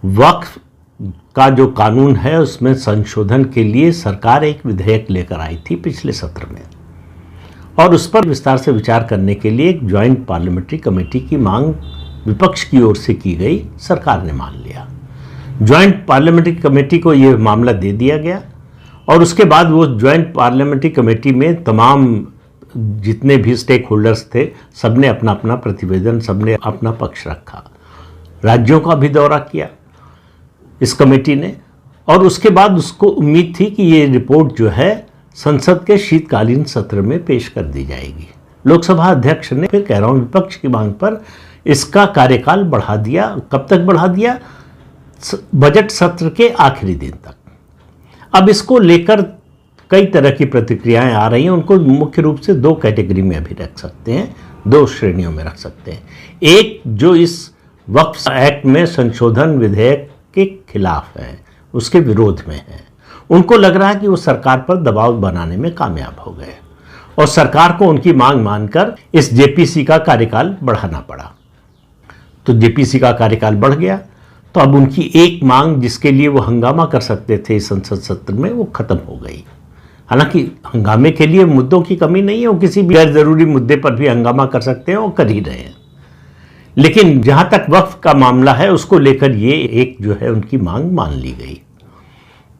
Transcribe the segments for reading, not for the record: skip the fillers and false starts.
वक्फ का जो कानून है उसमें संशोधन के लिए सरकार एक विधेयक लेकर आई थी पिछले सत्र में, और उस पर विस्तार से विचार करने के लिए एक ज्वाइंट पार्लियामेंट्री कमेटी की मांग विपक्ष की ओर से की गई। सरकार ने मान लिया। ज्वाइंट पार्लियामेंट्री कमेटी को यह मामला दे दिया गया और उसके बाद वो ज्वाइंट पार्लियामेंट्री कमेटी में तमाम जितने भी स्टेक होल्डर्स थे सबने अपना अपना प्रतिवेदन, सबने अपना पक्ष रखा। राज्यों का भी दौरा किया इस कमेटी ने, और उसके बाद उसको उम्मीद थी कि ये रिपोर्ट जो है संसद के शीतकालीन सत्र में पेश कर दी जाएगी। लोकसभा अध्यक्ष ने, फिर कह रहा हूँ विपक्ष की मांग पर, इसका कार्यकाल बढ़ा दिया। कब तक बढ़ा दिया? बजट सत्र के आखिरी दिन तक। अब इसको लेकर कई तरह की प्रतिक्रियाएं आ रही हैं। उनको मुख्य रूप से दो कैटेगरी में अभी रख सकते हैं, दो श्रेणियों में रख सकते हैं। एक जो इस वक्फ एक्ट में संशोधन विधेयक के खिलाफ है, उसके विरोध में है, उनको लग रहा है कि वो सरकार पर दबाव बनाने में कामयाब हो गए और सरकार को उनकी मांग मानकर इस जेपीसी का कार्यकाल बढ़ाना पड़ा। तो जेपीसी का कार्यकाल बढ़ गया, तो अब उनकी एक मांग जिसके लिए वो हंगामा कर सकते थे इस संसद सत्र में, वो खत्म हो गई। हालांकि हंगामे के लिए मुद्दों की कमी नहीं है, वो किसी भी गैर जरूरी मुद्दे पर भी हंगामा कर सकते हैं और कर ही रहे हैं, लेकिन जहां तक वक्फ का मामला है उसको लेकर ये एक जो है उनकी मांग मान ली गई।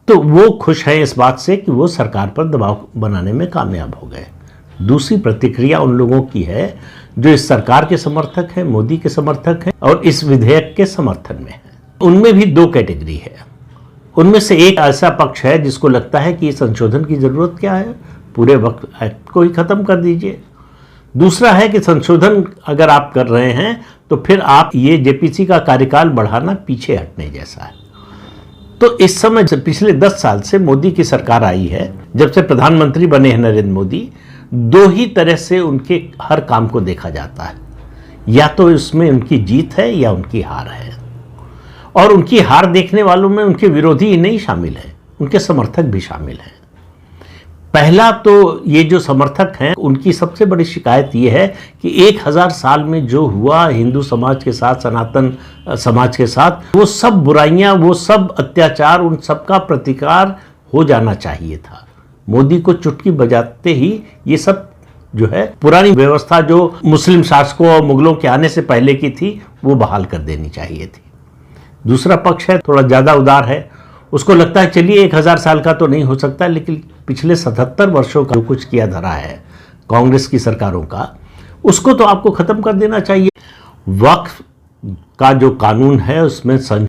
तो वो खुश है इस बात से कि वो सरकार पर दबाव बनाने में कामयाब हो गए। दूसरी प्रतिक्रिया उन लोगों की है जो इस सरकार के समर्थक हैं, मोदी के समर्थक हैं और इस विधेयक के समर्थन में है। उनमें भी दो कैटेगरी है। उनमें से एक ऐसा पक्ष है जिसको लगता है कि संशोधन की जरूरत क्या है, पूरे वक्फ एक्ट को ही खत्म कर दीजिए। दूसरा है कि संशोधन अगर आप कर रहे हैं तो फिर आप ये जेपीसी का कार्यकाल बढ़ाना पीछे हटने जैसा है। तो इस समय से पिछले 10 साल से मोदी की सरकार आई है, जब से प्रधानमंत्री बने हैं नरेंद्र मोदी, दो ही तरह से उनके हर काम को देखा जाता है। या तो इसमें उनकी जीत है या उनकी हार है, और उनकी हार देखने वालों में उनके विरोधी ही नहीं शामिल हैं, उनके समर्थक भी शामिल हैं। पहला तो ये जो समर्थक हैं उनकी सबसे बड़ी शिकायत ये है कि 1000 साल में जो हुआ हिंदू समाज के साथ, सनातन समाज के साथ, वो सब बुराइयां, वो सब अत्याचार, उन सब का प्रतिकार हो जाना चाहिए था। मोदी को चुटकी बजाते ही ये सब जो है पुरानी व्यवस्था जो मुस्लिम शासकों और मुगलों के आने से पहले की थी वो बहाल कर देनी चाहिए थी। दूसरा पक्ष है थोड़ा ज़्यादा उदार है, उसको लगता है चलिए 1000 साल का तो नहीं हो सकता, लेकिन पिछले 77 वर्षों का जो कुछ किया धरा है कांग्रेस की सरकारों का, उसको तो आपको ख़त्म कर देना चाहिए। वक्फ का जो कानून है उसमें